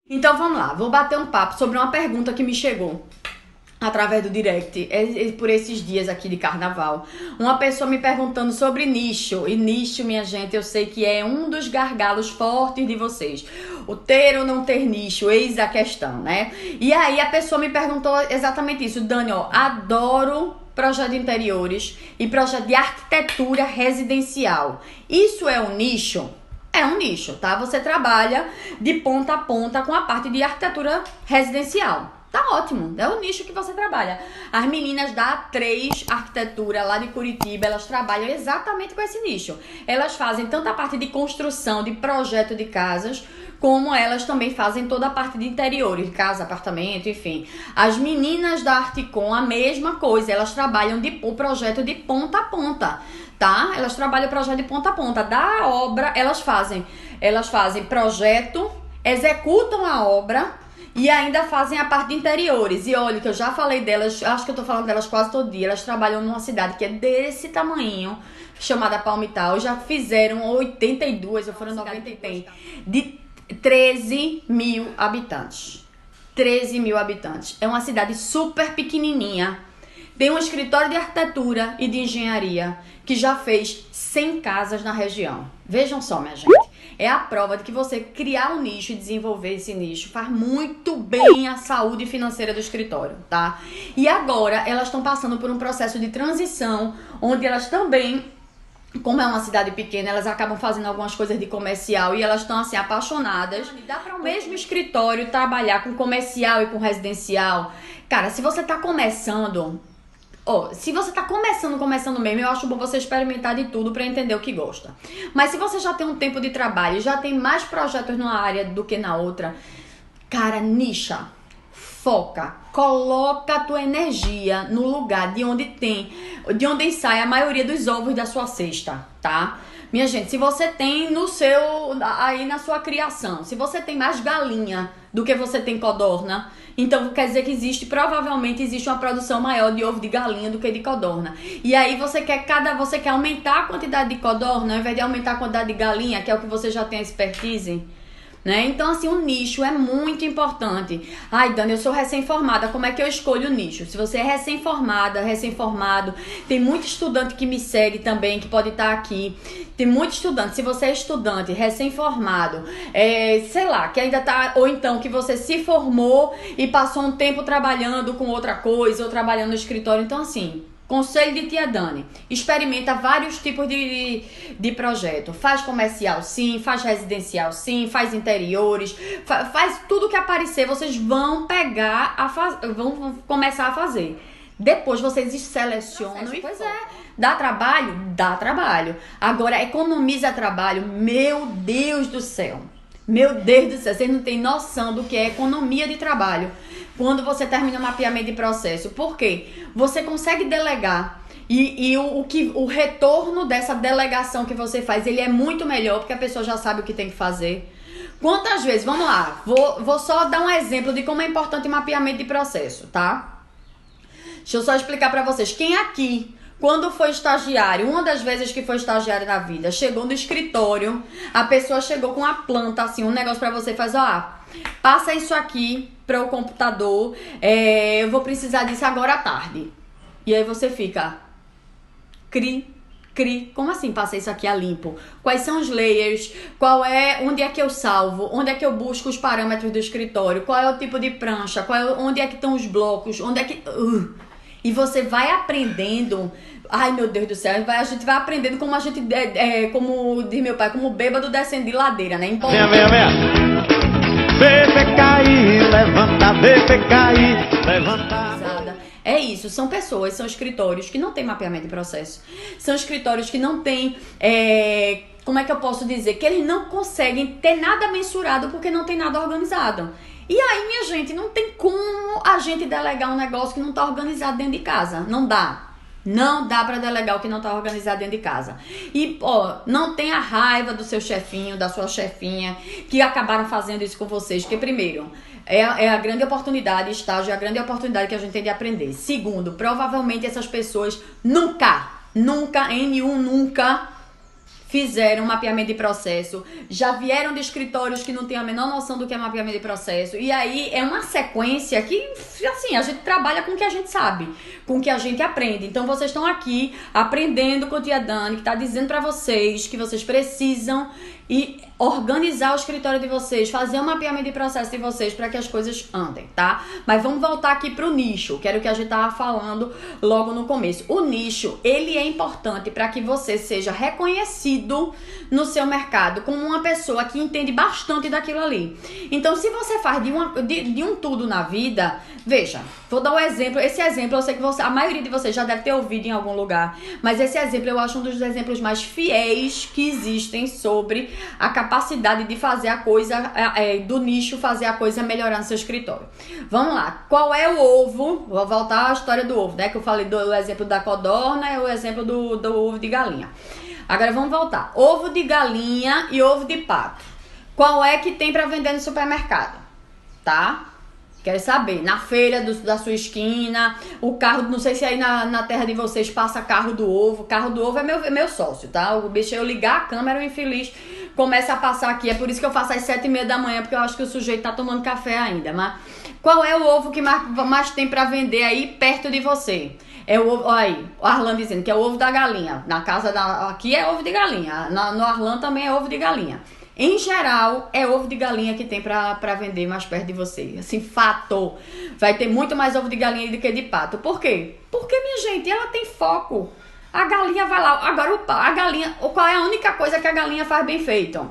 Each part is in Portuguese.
Então vamos lá, vou bater um papo sobre uma pergunta que me chegou através do direct, por esses dias aqui de carnaval. Uma pessoa me perguntando sobre nicho. E nicho, minha gente, eu sei que é um dos gargalos fortes de vocês. O ter ou não ter nicho, eis a questão, né? E aí a pessoa me perguntou exatamente isso. Dani, ó, adoro projeto de interiores e projeto de arquitetura residencial. Isso é um nicho? É um nicho, tá? Você trabalha de ponta a ponta com a parte de arquitetura residencial. Tá ótimo, é o nicho que você trabalha. As meninas da A3 Arquitetura lá de Curitiba, elas trabalham exatamente com esse nicho. Elas fazem tanto a parte de construção, de projeto de casas, como elas também fazem toda a parte de interiores, casa, apartamento, enfim. As meninas da Articom, a mesma coisa, elas trabalham o projeto de ponta a ponta, tá? Elas trabalham o projeto de ponta a ponta. Da obra, elas fazem projeto, executam a obra e ainda fazem a parte de interiores. E olha, que eu já falei delas, acho que eu tô falando delas quase todo dia. Elas trabalham numa cidade que é desse tamanho, chamada Palmital. Já fizeram 82, ou foram 90, de 13 mil habitantes. 13 mil habitantes. É uma cidade super pequenininha. Tem um escritório de arquitetura e de engenharia que já fez 100 casas na região. Vejam só, minha gente. É a prova de que você criar um nicho e desenvolver esse nicho faz muito bem à saúde financeira do escritório, tá? E agora elas estão passando por um processo de transição, onde elas também, como é uma cidade pequena, elas acabam fazendo algumas coisas de comercial e elas estão assim apaixonadas. Dá para o mesmo escritório trabalhar com comercial e com residencial. Cara, se você tá começando... se você tá começando mesmo, eu acho bom você experimentar de tudo pra entender o que gosta. Mas se você já tem um tempo de trabalho, já tem mais projetos numa área do que na outra, cara, nicha, foca, coloca a tua energia no lugar de onde sai a maioria dos ovos da sua cesta, tá? Minha gente, se você tem aí na sua criação, se você tem mais galinha do que você tem codorna, então quer dizer que provavelmente existe uma produção maior de ovo de galinha do que de codorna. E aí você quer aumentar a quantidade de codorna ao invés de aumentar a quantidade de galinha, que é o que você já tem expertise, né? Então, assim, o nicho é muito importante. Ai, Dani, eu sou recém-formada, como é que eu escolho o nicho? Se você é recém-formado, tem muito estudante que me segue também, que pode estar aqui. Tem muito estudante, se você é estudante, recém-formado, sei lá, que ainda tá, ou então que você se formou e passou um tempo trabalhando com outra coisa, ou trabalhando no escritório, então assim... Conselho de tia Dani, experimenta vários tipos de projeto. Faz comercial sim, faz residencial sim, faz interiores, faz tudo que aparecer, vocês vão vão começar a fazer. Depois vocês selecionam e pois é, dá trabalho? Dá trabalho. Agora, economiza trabalho, meu Deus do céu. Meu Deus do céu, vocês não têm noção do que é economia de trabalho quando você termina o mapeamento de processo. Por quê? Você consegue delegar e o retorno dessa delegação que você faz, ele é muito melhor porque a pessoa já sabe o que tem que fazer. Quantas vezes, vamos lá, vou só dar um exemplo de como é importante o mapeamento de processo, tá? Deixa eu só explicar pra vocês. Quem aqui... Quando foi estagiário, uma das vezes que foi estagiário na vida, chegou no escritório, a pessoa chegou com uma planta, assim, um negócio pra você, faz, passa isso aqui para o computador, eu vou precisar disso agora à tarde. E aí você fica, como assim passa isso aqui a limpo? Quais são os layers? Onde é que eu salvo? Onde é que eu busco os parâmetros do escritório? Qual é o tipo de prancha? Onde é que estão os blocos? Onde é que... E você vai aprendendo, ai meu Deus do céu, a gente vai aprendendo como como diz meu pai, como bêbado descendo de ladeira, né? Venha. Vê cair, levanta, vê cair, levanta. É isso, são escritórios que não têm mapeamento de processo. São escritórios que não têm, como é que eu posso dizer? Que eles não conseguem ter nada mensurado porque não tem nada organizado. E aí, minha gente, não tem como a gente delegar um negócio que não tá organizado dentro de casa. Não dá. Não dá pra delegar o que não tá organizado dentro de casa. E, não tenha raiva do seu chefinho, da sua chefinha, que acabaram fazendo isso com vocês. Porque, primeiro, é a grande oportunidade, estágio é a grande oportunidade que a gente tem de aprender. Segundo, provavelmente essas pessoas nunca fizeram mapeamento de processo, já vieram de escritórios que não têm a menor noção do que é mapeamento de processo. E aí é uma sequência que, assim, a gente trabalha com o que a gente sabe, com o que a gente aprende. Então vocês estão aqui aprendendo com a tia Dani, que está dizendo para vocês que vocês precisam e organizar o escritório de vocês, fazer um mapeamento de processo de vocês para que as coisas andem, tá? Mas vamos voltar aqui pro nicho, que era o que a gente tava falando logo no começo. O nicho, ele é importante para que você seja reconhecido no seu mercado como uma pessoa que entende bastante daquilo ali. Então, se você faz de um tudo na vida, veja, vou dar um exemplo. Esse exemplo eu sei que a maioria de vocês já deve ter ouvido em algum lugar, mas esse exemplo eu acho um dos exemplos mais fiéis que existem sobre a capacidade de fazer a coisa, do nicho, fazer a coisa melhorar no seu escritório. Vamos lá, qual é o ovo? Vou voltar à história do ovo, né? Que eu falei do exemplo da codorna e o exemplo do ovo de galinha. Agora vamos voltar. Ovo de galinha e ovo de pato. Qual é que tem para vender no supermercado? Tá? Quero saber, na feira da sua esquina, o carro, não sei se aí na terra de vocês passa carro do ovo. Carro do ovo é meu sócio, tá? O bicho, eu ligar a câmera, o infeliz começa a passar aqui. É por isso que eu faço às 7h30 da manhã, porque eu acho que o sujeito tá tomando café ainda. Mas qual é o ovo que mais tem pra vender aí perto de você? É o ovo, olha aí, o Arlan dizendo que é o ovo da galinha. Na casa aqui é ovo de galinha, no Arlan também é ovo de galinha. Em geral, é ovo de galinha que tem pra vender mais perto de você. Assim, fato. Vai ter muito mais ovo de galinha do que de pato. Por quê? Porque, minha gente, ela tem foco. A galinha vai lá. Agora, a galinha... Qual é a única coisa que a galinha faz bem feito?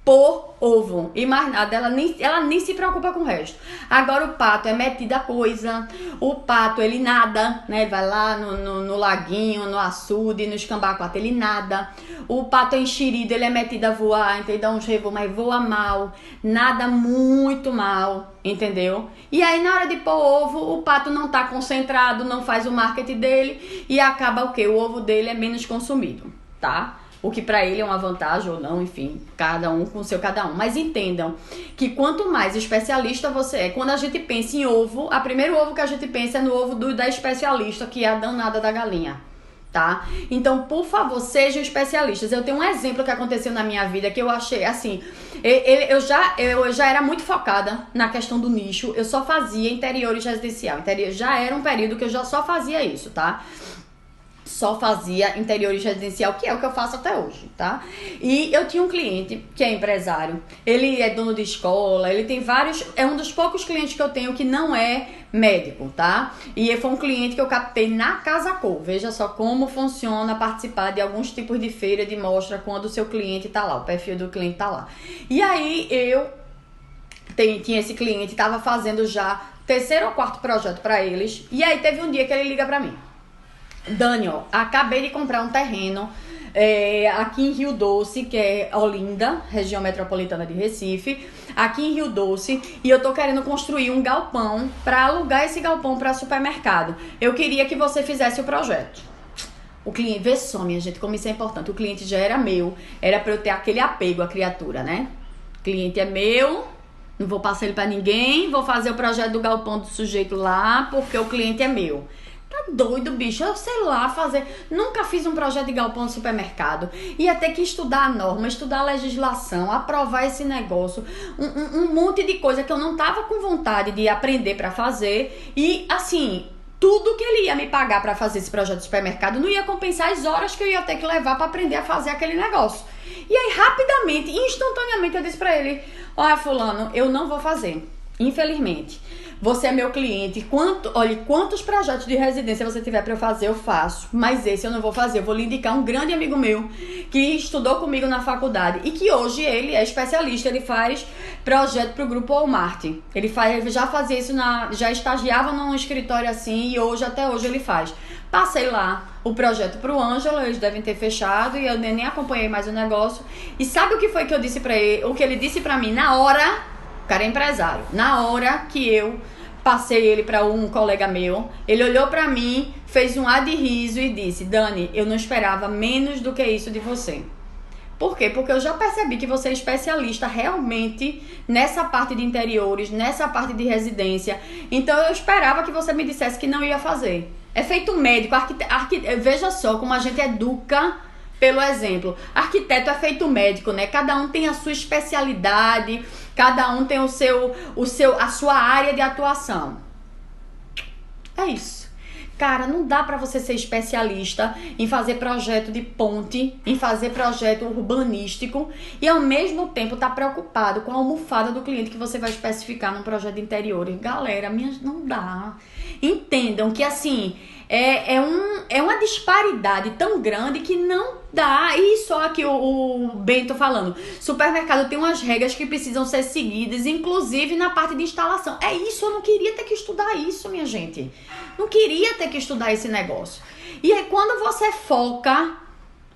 Pôr ovo e mais nada, ela nem se preocupa com o resto. Agora o pato é metido a coisa, o pato ele nada, né? Ele vai lá no laguinho, no açude, no escambaquata, ele nada. O pato é enxerido, ele é metido a voar, então ele dá uns revoos, mas voa mal, nada muito mal, entendeu? E aí na hora de pôr ovo, o pato não tá concentrado, não faz o marketing dele e acaba o quê? O ovo dele é menos consumido, tá? O que pra ele é uma vantagem ou não, enfim, cada um com o seu cada um. Mas entendam que quanto mais especialista você é, quando a gente pensa em ovo, o primeiro ovo que a gente pensa é no ovo da especialista, que é a danada da galinha, tá? Então, por favor, sejam especialistas. Eu tenho um exemplo que aconteceu na minha vida que eu achei, assim, eu já era muito focada na questão do nicho, eu só fazia interiores residencial. Já era um período que eu já só fazia isso, tá? Só fazia interiores residencial, que é o que eu faço até hoje, tá? E eu tinha um cliente que é empresário, ele é dono de escola, ele tem vários, é um dos poucos clientes que eu tenho que não é médico, tá? E foi um cliente que eu captei na Casa Cor. Veja só como funciona participar de alguns tipos de feira, de mostra, quando o seu cliente tá lá, o perfil do cliente tá lá. E aí eu tinha esse cliente, tava fazendo já 3º ou 4º projeto pra eles, e aí teve um dia que ele liga pra mim: Dani, ó, acabei de comprar um terreno aqui em Rio Doce, que é Olinda, região metropolitana de Recife, aqui em Rio Doce, e eu tô querendo construir um galpão para alugar esse galpão para supermercado. Eu queria que você fizesse o projeto. O cliente, vê só, minha gente, como isso é importante. O cliente já era meu, era para eu ter aquele apego à criatura, né? O cliente é meu, não vou passar ele para ninguém, vou fazer o projeto do galpão do sujeito lá, porque o cliente é meu. Tá doido, bicho? Eu sei lá fazer. Nunca fiz um projeto de galpão de supermercado. Ia ter que estudar a norma, estudar a legislação, aprovar esse negócio. Um monte de coisa que eu não tava com vontade de aprender pra fazer. E, assim, tudo que ele ia me pagar pra fazer esse projeto de supermercado não ia compensar as horas que eu ia ter que levar pra aprender a fazer aquele negócio. E aí, rapidamente, instantaneamente, eu disse pra ele: olha, fulano, eu não vou fazer. Infelizmente. Você é meu cliente, olha, quantos projetos de residência você tiver para eu fazer, eu faço. Mas esse eu não vou fazer. Eu vou lhe indicar um grande amigo meu que estudou comigo na faculdade e que hoje ele é especialista, ele faz projeto para o Grupo Walmart. Ele já fazia isso, já estagiava num escritório assim e até hoje ele faz. Passei lá o projeto pro Ângelo, eles devem ter fechado e eu nem acompanhei mais o negócio. E sabe o que foi que eu disse para ele? O que ele disse para mim na hora? O cara é empresário. Na hora que eu passei ele para um colega meu, ele olhou para mim, fez um ar de riso e disse: Dani, eu não esperava menos do que isso de você. Por quê? Porque eu já percebi que você é especialista realmente nessa parte de interiores, nessa parte de residência. Então eu esperava que você me dissesse que não ia fazer. É feito médico, veja só como a gente educa pelo exemplo. Arquiteto é feito médico, né? Cada um tem a sua especialidade, cada um tem a sua área de atuação. É isso. Cara, não dá pra você ser especialista em fazer projeto de ponte, em fazer projeto urbanístico e ao mesmo tempo tá preocupado com a almofada do cliente que você vai especificar num projeto de interiores. Galera, não dá. Entendam que assim, é uma disparidade tão grande que não dá. E só aqui o Bento falando, supermercado tem umas regras que precisam ser seguidas, inclusive na parte de instalação. É isso, eu não queria ter que estudar isso, minha gente. Não queria ter que estudar esse negócio. E aí quando você foca,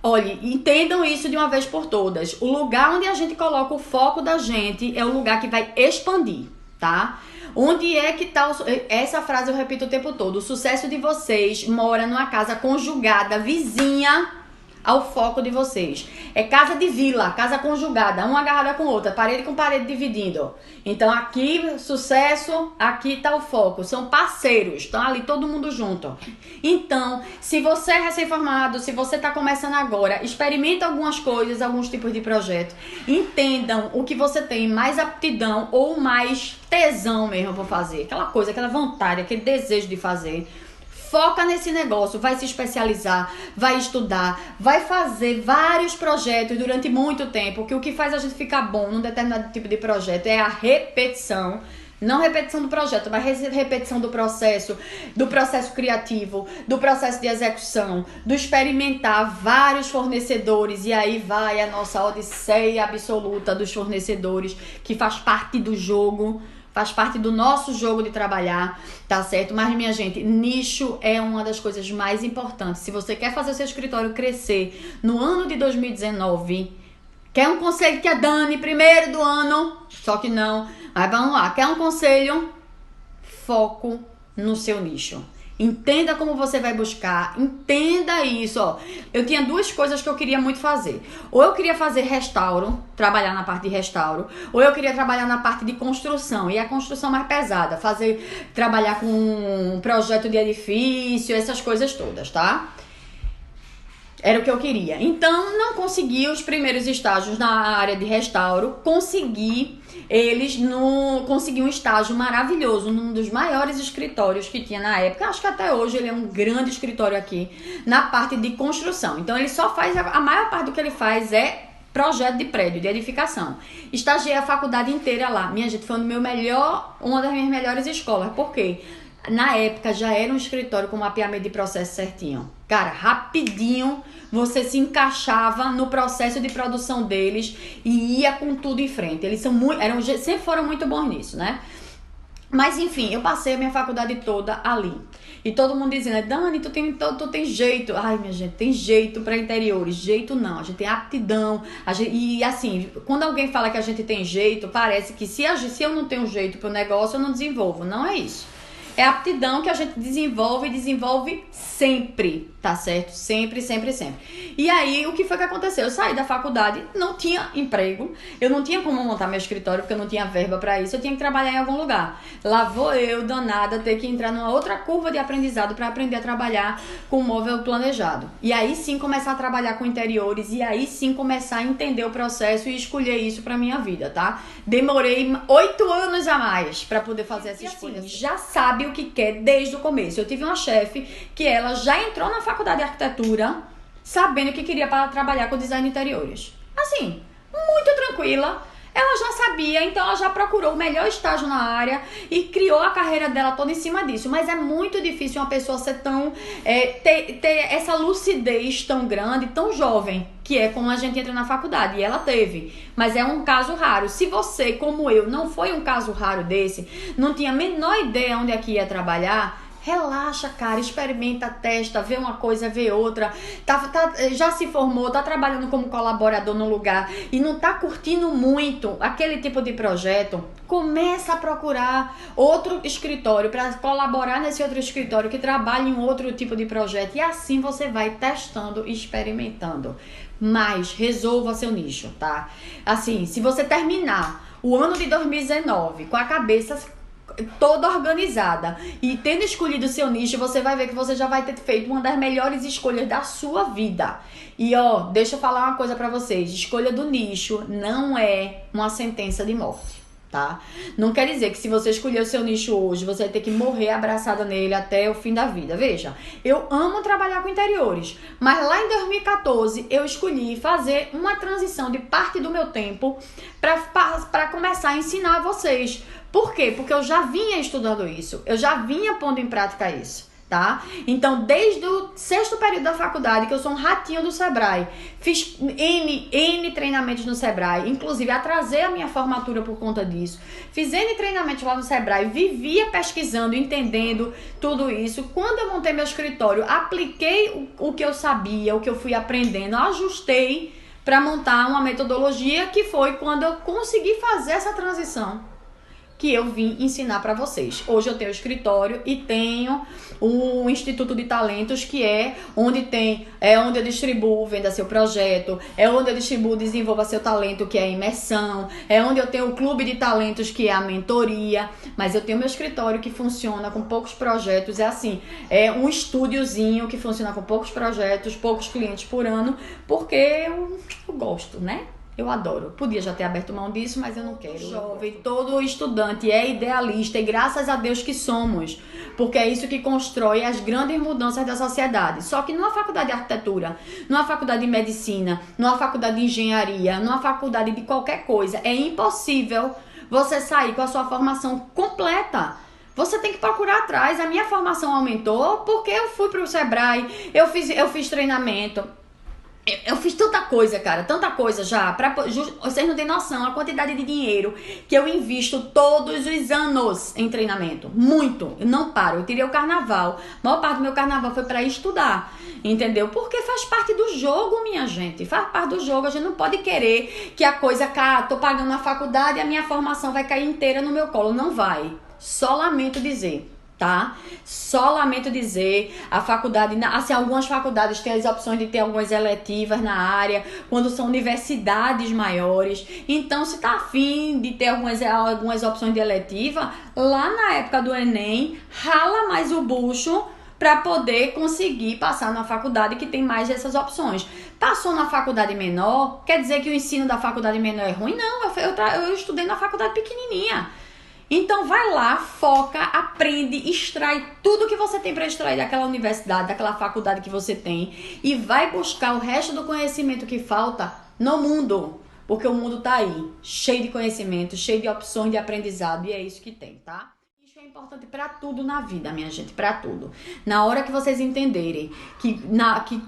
olhe, entendam isso de uma vez por todas. O lugar onde a gente coloca o foco da gente é o lugar que vai expandir, tá? Onde é que tá essa frase eu repito o tempo todo. O sucesso de vocês mora numa casa conjugada, vizinha ao foco de vocês. É casa de vila, casa conjugada, uma agarrada com outra, parede com parede dividindo. Então aqui, sucesso, aqui tá o foco. São parceiros, estão ali todo mundo junto. Então, se você é recém-formado, se você tá começando agora, experimenta algumas coisas, alguns tipos de projeto. Entendam o que você tem mais aptidão ou mais tesão mesmo por fazer. Aquela coisa, aquela vontade, aquele desejo de fazer. Foca nesse negócio, vai se especializar, vai estudar, vai fazer vários projetos durante muito tempo, que o que faz a gente ficar bom num determinado tipo de projeto é a repetição. Não repetição do projeto, mas repetição do processo criativo, do processo de execução, do experimentar vários fornecedores. E aí vai a nossa odisseia absoluta dos fornecedores, que faz parte do jogo. Faz parte do nosso jogo de trabalhar, tá certo? Mas, minha gente, nicho é uma das coisas mais importantes. Se você quer fazer o seu escritório crescer no ano de 2019, quer um conselho que a Dani, primeiro do ano, só que não. Mas vamos lá, quer um conselho? Foco no seu nicho. Entenda como você vai buscar, entenda isso, ó. Eu tinha duas coisas que eu queria muito fazer. Ou eu queria fazer restauro, trabalhar na parte de restauro, ou eu queria trabalhar na parte de construção, e a construção mais pesada, trabalhar com um projeto de edifício, essas coisas todas, tá? Era o que eu queria. Então, não consegui os primeiros estágios na área de restauro, consegui um estágio maravilhoso num dos maiores escritórios que tinha na época. Acho que até hoje ele é um grande escritório aqui na parte de construção. Então ele só faz, a maior parte do que ele faz é projeto de prédio, de edificação. Estagiei a faculdade inteira lá. Minha gente, foi uma das minhas melhores escolas. Por quê? Na época já era um escritório com mapeamento de processo certinho. Cara, rapidinho você se encaixava no processo de produção deles e ia com tudo em frente. Eles sempre foram muito bons nisso, né? Mas enfim, eu passei a minha faculdade toda ali. E todo mundo dizendo, Dani, tu tem jeito. Ai, minha gente, tem jeito para interiores. Jeito não, a gente tem aptidão. E assim, quando alguém fala que a gente tem jeito, parece que se eu não tenho jeito pro negócio, eu não desenvolvo. Não é isso. É a aptidão que a gente desenvolve sempre, tá certo? Sempre, sempre, sempre. E aí, o que foi que aconteceu? Eu saí da faculdade, não tinha emprego, eu não tinha como montar meu escritório, porque eu não tinha verba pra isso, eu tinha que trabalhar em algum lugar. Lá vou eu, danada, ter que entrar numa outra curva de aprendizado pra aprender a trabalhar com móvel planejado. E aí sim começar a trabalhar com interiores, e aí sim começar a entender o processo e escolher isso pra minha vida, tá? Demorei 8 anos a mais pra poder fazer essa escolha. Assim, já sabe o que quer desde o começo. Eu tive uma chefe que ela já entrou na faculdade de arquitetura sabendo que queria para trabalhar com design de interiores. Assim, muito tranquila. Ela já sabia, então ela já procurou o melhor estágio na área e criou a carreira dela toda em cima disso. Mas é muito difícil uma pessoa ser tão... ter essa lucidez tão grande, tão jovem, que é como a gente entra na faculdade. E ela teve. Mas é um caso raro. Se você, como eu, não foi um caso raro desse, não tinha a menor ideia onde é que ia trabalhar... Relaxa, cara, experimenta, testa, vê uma coisa, vê outra, já se formou, tá trabalhando como colaborador no lugar e não tá curtindo muito aquele tipo de projeto, começa a procurar outro escritório para colaborar nesse outro escritório que trabalha em outro tipo de projeto e assim você vai testando e experimentando. Mas resolva seu nicho, tá? Assim, se você terminar o ano de 2019 com a cabeça toda organizada e tendo escolhido o seu nicho, você vai ver que você já vai ter feito uma das melhores escolhas da sua vida. E deixa eu falar uma coisa pra vocês, escolha do nicho não é uma sentença de morte, tá? Não quer dizer que se você escolher o seu nicho hoje, você vai ter que morrer abraçada nele até o fim da vida. Veja, eu amo trabalhar com interiores, mas lá em 2014 eu escolhi fazer uma transição de parte do meu tempo para começar a ensinar a vocês. Por quê? Porque eu já vinha estudando isso, eu já vinha pondo em prática isso, tá? Então, desde o 6º período da faculdade, que eu sou um ratinho do Sebrae, fiz N treinamentos no Sebrae, inclusive atrasei a minha formatura por conta disso, fiz N treinamentos lá no Sebrae, vivia pesquisando, entendendo tudo isso. Quando eu montei meu escritório, apliquei o que eu sabia, o que eu fui aprendendo, ajustei para montar uma metodologia, que foi quando eu consegui fazer essa transição que eu vim ensinar para vocês. Hoje eu tenho escritório e tenho o Instituto de Talentos, que é onde eu distribuo Venda Seu Projeto, é onde eu distribuo Desenvolva Seu Talento, que é a imersão, é onde eu tenho o Clube de Talentos, que é a mentoria. Mas eu tenho meu escritório que funciona com poucos projetos, é um estúdiozinho que funciona com poucos projetos, poucos clientes por ano, porque eu gosto, né? Eu adoro. Podia já ter aberto mão disso, mas eu não quero. Jovem, todo estudante é idealista e graças a Deus que somos. Porque é isso que constrói as grandes mudanças da sociedade. Só que numa faculdade de arquitetura, numa faculdade de medicina, numa faculdade de engenharia, numa faculdade de qualquer coisa, é impossível você sair com a sua formação completa. Você tem que procurar atrás. A minha formação aumentou porque eu fui pro Sebrae, eu fiz treinamento. Eu fiz tanta coisa, cara, tanta coisa já, vocês não têm noção a quantidade de dinheiro que eu invisto todos os anos em treinamento, muito, eu não paro. Eu tirei o carnaval, a maior parte do meu carnaval foi pra estudar, entendeu? Porque faz parte do jogo, minha gente, faz parte do jogo. A gente não pode querer que a coisa, tô pagando a faculdade e a minha formação vai cair inteira no meu colo, não vai, só lamento dizer. Tá? Só lamento dizer, a faculdade, assim, algumas faculdades têm as opções de ter algumas eletivas na área, quando são universidades maiores. Então, se tá afim de ter algumas opções de eletiva, lá na época do Enem, rala mais o bucho para poder conseguir passar na faculdade que tem mais dessas opções. Passou na faculdade menor, quer dizer que o ensino da faculdade menor é ruim? Não, eu estudei na faculdade pequenininha. Então vai lá, foca, aprende, extrai tudo que você tem para extrair daquela universidade, daquela faculdade que você tem, e vai buscar o resto do conhecimento que falta no mundo, porque o mundo tá aí, cheio de conhecimento, cheio de opções de aprendizado, e é isso que tem, tá? Isso é importante para tudo na vida, minha gente, para tudo. Na hora que vocês entenderem que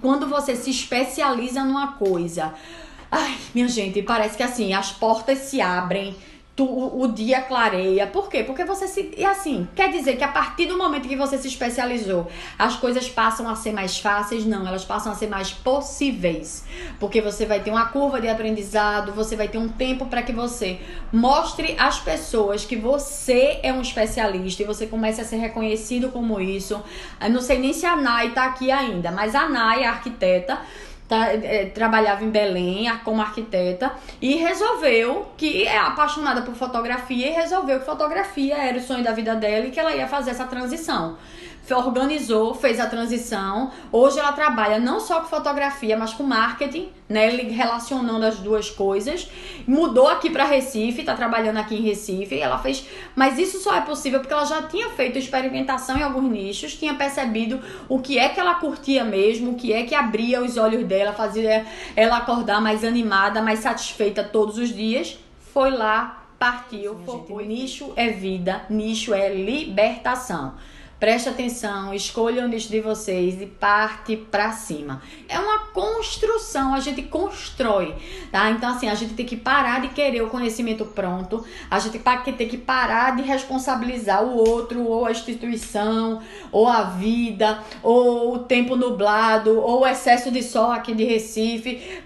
quando você se especializa numa coisa, ai, minha gente, parece que assim, as portas se abrem, o dia clareia. Por quê? Porque quer dizer que a partir do momento que você se especializou, as coisas passam a ser mais fáceis? Não, elas passam a ser mais possíveis. Porque você vai ter uma curva de aprendizado, você vai ter um tempo para que você mostre às pessoas que você é um especialista e você comece a ser reconhecido como isso. Eu não sei nem se a Nay tá aqui ainda, mas a Nay, a arquiteta, trabalhava em Belém como arquiteta e resolveu que é apaixonada por fotografia e resolveu que fotografia era o sonho da vida dela e que ela ia fazer essa transição. Organizou, fez a transição. Hoje ela trabalha não só com fotografia, mas com marketing, né? Relacionando as duas coisas. Mudou aqui para Recife, tá trabalhando aqui em Recife. E ela fez, mas isso só é possível porque ela já tinha feito experimentação em alguns nichos, tinha percebido o que é que ela curtia mesmo, o que é que abria os olhos dela, fazia ela acordar mais animada, mais satisfeita todos os dias. Foi lá, partiu, focou. Nicho é vida, nicho é libertação. Preste atenção, escolha o nicho de vocês e parte pra cima. É uma construção, a gente constrói, tá? Então, assim, a gente tem que parar de querer o conhecimento pronto, a gente tem que parar de responsabilizar o outro, ou a instituição, ou a vida, ou o tempo nublado, ou o excesso de sol aqui de Recife,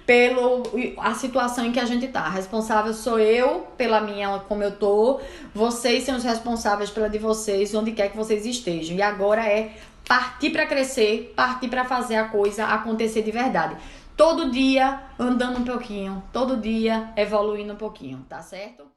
a situação em que a gente tá. A responsável sou eu, pela minha, como eu tô, vocês são os responsáveis pela de vocês, onde quer que vocês estejam. E agora é partir para crescer, partir para fazer a coisa acontecer de verdade. Todo dia andando um pouquinho, todo dia evoluindo um pouquinho, tá certo?